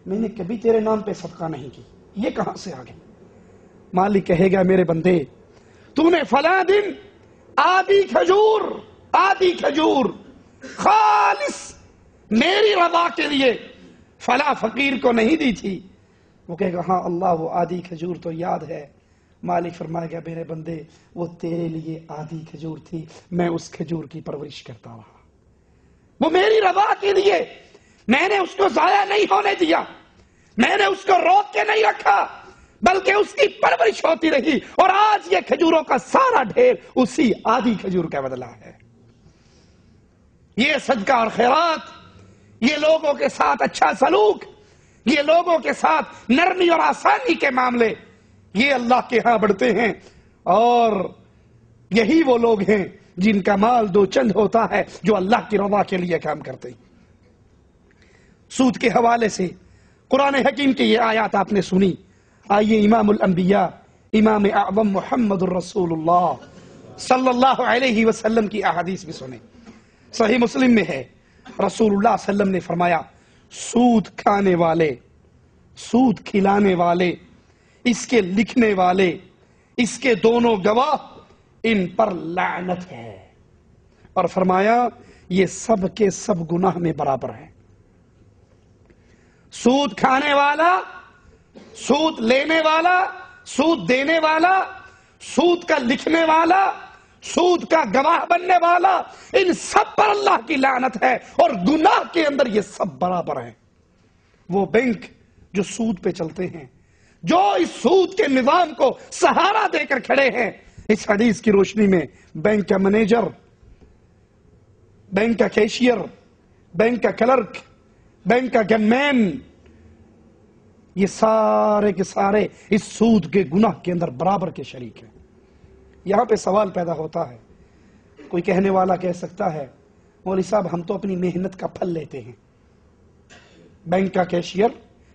میں نے کبھی تیرے نام پہ صدقہ نہیں کی، یہ کہاں سے آ گیا؟ مالک کہے گا میرے بندے تو نے فلاں دن آدھی کھجور خالص میری رضا کے لیے فلاں فقیر کو نہیں دی تھی۔ وہ کہے گا ہاں اللہ وہ آدھی کھجور تو یاد ہے۔ مالک فرمائے گا میرے بندے وہ تیرے لیے آدھی کھجور تھی، میں اس کھجور کی پرورش کرتا رہا، وہ میری رضا کے لیے، میں نے اس کو ضائع نہیں ہونے دیا، میں نے اس کو روک کے نہیں رکھا، بلکہ اس کی پرورش ہوتی رہی، اور آج یہ کھجوروں کا سارا ڈھیر اسی آدھی کھجور کا بدلہ ہے۔ یہ صدقہ اور خیرات، یہ لوگوں کے ساتھ اچھا سلوک، یہ لوگوں کے ساتھ نرمی اور آسانی کے معاملے، یہ اللہ کے ہاں بڑھتے ہیں، اور یہی وہ لوگ ہیں جن کا مال دو چند ہوتا ہے جو اللہ کی رضا کے لیے کام کرتے ہیں۔ سود کے حوالے سے قرآن حکیم کی یہ آیات آپ نے سنی، آئیے امام الانبیاء امام اعظم محمد الرسول اللہ صلی اللہ علیہ وسلم کی احادیث بھی سنیں۔ صحیح مسلم میں ہے، رسول اللہ صلی اللہ علیہ وسلم نے فرمایا سود کھانے والے، سود کھلانے والے، اس کے لکھنے والے، اس کے دونوں گواہ، ان پر لعنت ہے، اور فرمایا یہ سب کے سب گناہ میں برابر ہیں۔ سود کھانے والا، سود لینے والا، سود دینے والا، سود کا لکھنے والا، سود کا گواہ بننے والا، ان سب پر اللہ کی لعنت ہے، اور گناہ کے اندر یہ سب برابر ہیں۔ وہ بینک جو سود پہ چلتے ہیں، جو اس سود کے نظام کو سہارا دے کر کھڑے ہیں، اس حدیث کی روشنی میں بینک کا مینیجر، بینک کا کیشیئر، بینک کا کلرک، بینک کا گن مین، یہ سارے کے سارے اس سود کے گناہ کے اندر برابر کے شریک ہیں۔ یہاں پہ سوال پیدا ہوتا ہے، کوئی کہنے والا کہہ سکتا ہے مولوی صاحب ہم تو اپنی محنت کا پھل لیتے ہیں۔ بینک کا کیشیئر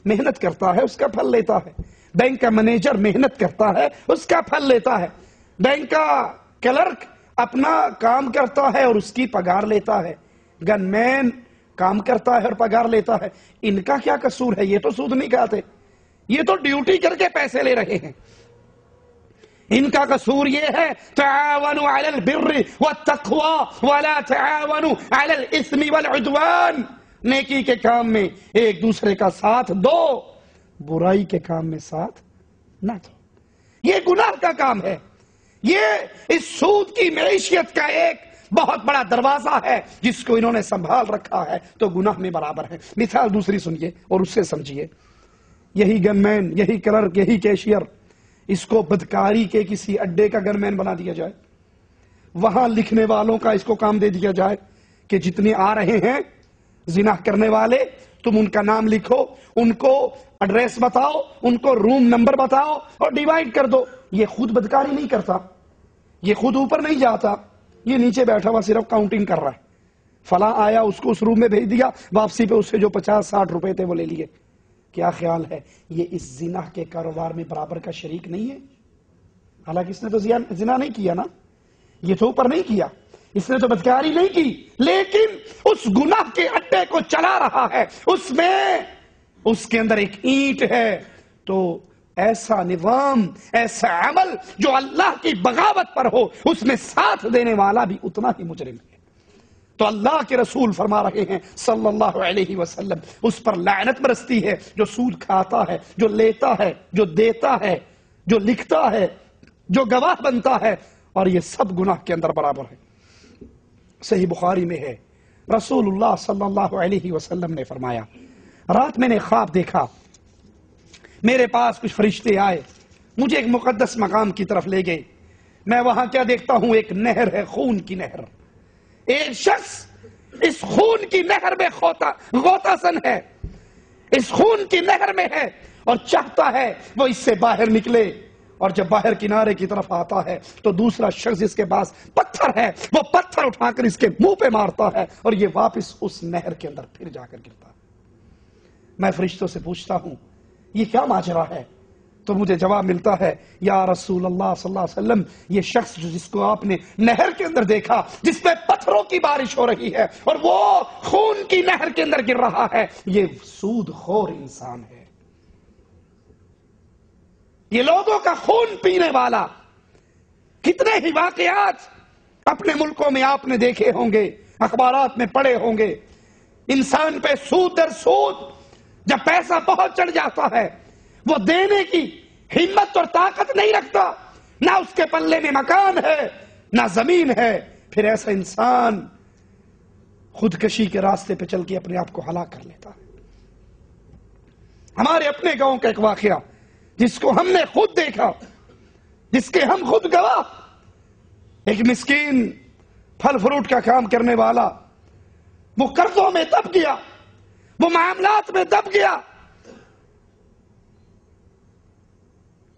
محنت کرتا ہے، اس کا پھل لیتا ہے، بینک کا مینیجر محنت کرتا ہے، اس کا پھل لیتا ہے، بینک کا کلرک اپنا کام کرتا ہے اور اس کی پگار لیتا ہے، گن مین کام کرتا ہے اور پگار لیتا ہے۔ ان کا کیا قصور ہے؟ یہ تو سود نہیں کھاتے، یہ تو ڈیوٹی کر کے پیسے لے رہے ہیں۔ ان کا قصور یہ ہے تعاونوا علی البر والتقوی ولا تعاونوا علی الاثم والعدوان، نیکی کے کام میں ایک دوسرے کا ساتھ دو، برائی کے کام میں ساتھ نہ دو۔ یہ گناہ کا کام ہے، یہ اس سود کی معیشت کا ایک بہت بڑا دروازہ ہے جس کو انہوں نے سنبھال رکھا ہے، تو گناہ میں برابر ہے۔ مثال دوسری سنیے اور اس سے سمجھیے، یہی گن مین، یہی کلرک، یہی کیشیئر، اس کو بدکاری کے کسی اڈے کا گن مین بنا دیا جائے، وہاں لکھنے والوں کا اس کو کام دے دیا جائے کہ جتنے آ رہے ہیں زنا کرنے والے، تم ان کا نام لکھو، ان کو ایڈریس بتاؤ، ان کو روم نمبر بتاؤ اور ڈیوائیڈ کر دو۔ یہ خود بدکاری نہیں کرتا، یہ خود اوپر نہیں جاتا، یہ نیچے بیٹھا ہوا صرف کاؤنٹنگ کر رہا ہے، فلاں آیا اس کو اس روم میں بھیج دیا، واپسی پہ اس سے جو 50-60 روپے تھے وہ لے لیے۔ کیا خیال ہے یہ اس زنا کے کاروبار میں برابر کا شریک نہیں ہے؟ حالانکہ اس نے تو زنا نہیں کیا نا، یہ تو اوپر نہیں کیا، اس نے تو بدکاری نہیں کی، لیکن اس گناہ کے اڈے کو چلا رہا ہے، اس میں اس کے اندر ایک اینٹ ہے۔ تو ایسا نظام، ایسا عمل جو اللہ کی بغاوت پر ہو، اس میں ساتھ دینے والا بھی اتنا ہی مجرم ہے۔ تو اللہ کے رسول فرما رہے ہیں صلی اللہ علیہ وسلم اس پر لعنت برستی ہے جو سود کھاتا ہے، جو لیتا ہے، جو دیتا ہے، جو لکھتا ہے، جو گواہ بنتا ہے، اور یہ سب گناہ کے اندر برابر ہے۔ صحیح بخاری میں ہے، رسول اللہ صلی اللہ علیہ وسلم نے فرمایا رات میں نے خواب دیکھا، میرے پاس کچھ فرشتے آئے، مجھے ایک مقدس مقام کی طرف لے گئے، میں وہاں کیا دیکھتا ہوں؟ ایک نہر ہے، خون کی نہر، ایک شخص اس خون کی نہر میں غوطہ زن ہے، اس خون کی نہر میں ہے، اور چاہتا ہے وہ اس سے باہر نکلے، اور جب باہر کنارے کی طرف آتا ہے تو دوسرا شخص اس کے پاس پتھر ہے، وہ پتھر اٹھا کر اس کے منہ پہ مارتا ہے، اور یہ واپس اس نہر کے اندر پھر جا کر گرتا ہے۔ میں فرشتوں سے پوچھتا ہوں یہ کیا ماجرا ہے؟ تو مجھے جواب ملتا ہے یا رسول اللہ صلی اللہ علیہ وسلم یہ شخص جس کو آپ نے نہر کے اندر دیکھا جس پہ پتھروں کی بارش ہو رہی ہے اور وہ خون کی نہر کے اندر گر رہا ہے، یہ سود خور انسان ہے، یہ لوگوں کا خون پینے والا۔ کتنے ہی واقعات اپنے ملکوں میں آپ نے دیکھے ہوں گے، اخبارات میں پڑھے ہوں گے، انسان پہ سود در سود جب پیسہ پہنچ چڑھ جاتا ہے وہ دینے کی ہمت اور طاقت نہیں رکھتا، نہ اس کے پلے میں مکان ہے نہ زمین ہے، پھر ایسا انسان خودکشی کے راستے پہ چل کے اپنے آپ کو ہلاک کر لیتا ہے۔ ہمارے اپنے گاؤں کا ایک واقعہ جس کو ہم نے خود دیکھا، جس کے ہم خود گواہ، ایک مسکین پھل فروٹ کا کام کرنے والا، وہ قرضوں میں دب گیا، وہ معاملات میں دب گیا،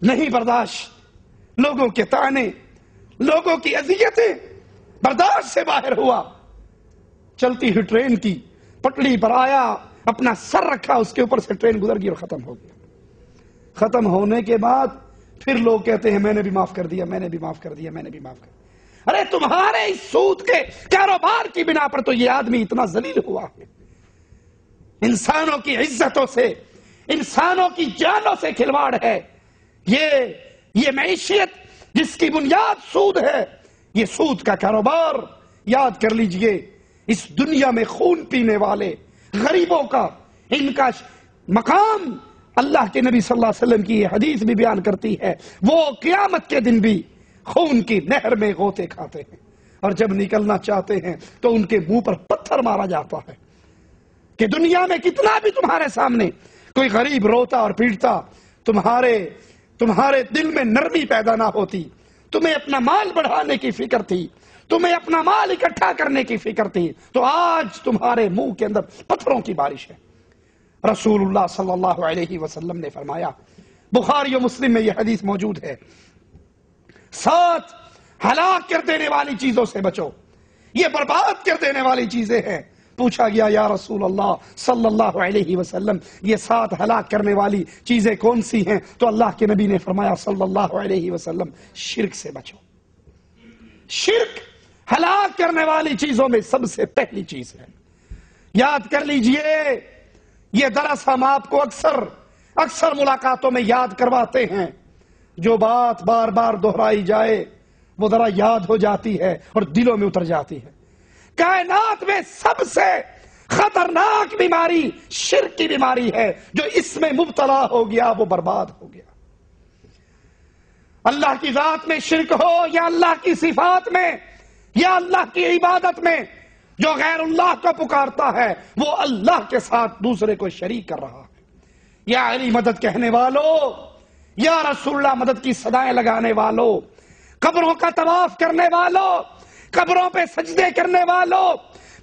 نہیں برداشت، لوگوں کے طعنے، لوگوں کی اذیتیں برداشت سے باہر ہوا، چلتی ہوئی ٹرین کی پٹڑی پر آیا، اپنا سر رکھا، اس کے اوپر سے ٹرین گزر گئی اور ختم ہو گیا۔ ختم ہونے کے بعد پھر لوگ کہتے ہیں میں نے بھی معاف کر دیا، میں نے بھی معاف کر دیا، میں نے بھی معاف کر دیا۔ ارے تمہارے اس سود کے کاروبار کی بنا پر تو یہ آدمی اتنا ذلیل ہوا ہے، انسانوں کی عزتوں سے، انسانوں کی جانوں سے کھلواڑ ہے۔ یہ معیشت جس کی بنیاد سود ہے، یہ سود کا کاروبار، یاد کر لیجئے اس دنیا میں خون پینے والے غریبوں کا، ان کا مقام اللہ کے نبی صلی اللہ علیہ وسلم کی یہ حدیث بھی بیان کرتی ہے، وہ قیامت کے دن بھی خون کی نہر میں غوطے کھاتے ہیں، اور جب نکلنا چاہتے ہیں تو ان کے منہ پر پتھر مارا جاتا ہے کہ دنیا میں کتنا بھی تمہارے سامنے کوئی غریب روتا اور پیٹتا، تمہارے دل میں نرمی پیدا نہ ہوتی، تمہیں اپنا مال بڑھانے کی فکر تھی، تمہیں اپنا مال اکٹھا کرنے کی فکر تھی، تو آج تمہارے منہ کے اندر پتھروں کی بارش ہے۔ رسول اللہ صلی اللہ علیہ وسلم نے فرمایا، بخاری و مسلم میں یہ حدیث موجود ہے، 7 ہلاک کر دینے والی چیزوں سے بچو، یہ برباد کر دینے والی چیزیں ہیں۔ پوچھا گیا یا رسول اللہ صلی اللہ علیہ وسلم یہ 7 ہلاک کرنے والی چیزیں کون سی ہیں؟ تو اللہ کے نبی نے فرمایا صلی اللہ علیہ وسلم، شرک سے بچو۔ شرک ہلاک کرنے والی چیزوں میں سب سے پہلی چیز ہے، یاد کر لیجئے۔ یہ درس ہم آپ کو اکثر ملاقاتوں میں یاد کرواتے ہیں، جو بات بار بار دہرائی جائے وہ ذرا یاد ہو جاتی ہے اور دلوں میں اتر جاتی ہے۔ کائنات میں سب سے خطرناک بیماری شرک کی بیماری ہے، جو اس میں مبتلا ہو گیا وہ برباد ہو گیا۔ اللہ کی ذات میں شرک ہو یا اللہ کی صفات میں یا اللہ کی عبادت میں، جو غیر اللہ کو پکارتا ہے وہ اللہ کے ساتھ دوسرے کو شریک کر رہا ہے۔ یا علی مدد کہنے والوں، یا رسول اللہ مدد کی صدائیں لگانے والوں، قبروں کا طواف کرنے والوں، قبروں پہ سجدے کرنے والوں،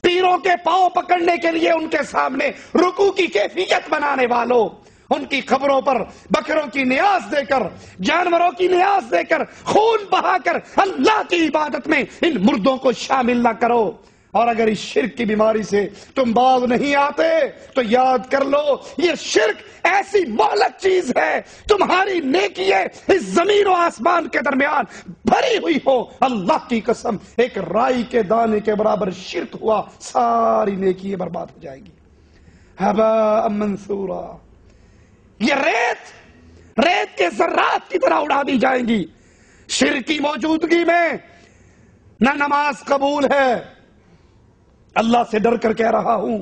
پیروں کے پاؤں پکڑنے کے لیے ان کے سامنے رکوع کی کیفیت بنانے والوں، ان کی قبروں پر بکروں کی نیاز دے کر، جانوروں کی نیاز دے کر، خون بہا کر اللہ کی عبادت میں ان مردوں کو شامل نہ کرو۔ اور اگر اس شرک کی بیماری سے تم باز نہیں آتے تو یاد کر لو، یہ شرک ایسی مہلک چیز ہے، تمہاری نیکی اس زمین و آسمان کے درمیان بھری ہوئی ہو، اللہ کی قسم ایک رائی کے دانے کے برابر شرک ہوا، ساری نیکی برباد ہو جائے گی، ہباء منثورا۔ یہ ریت کے ذرات کی طرح اڑا دی جائیں گی۔ شرک کی موجودگی میں نہ نماز قبول ہے، اللہ سے ڈر کر کہہ رہا ہوں،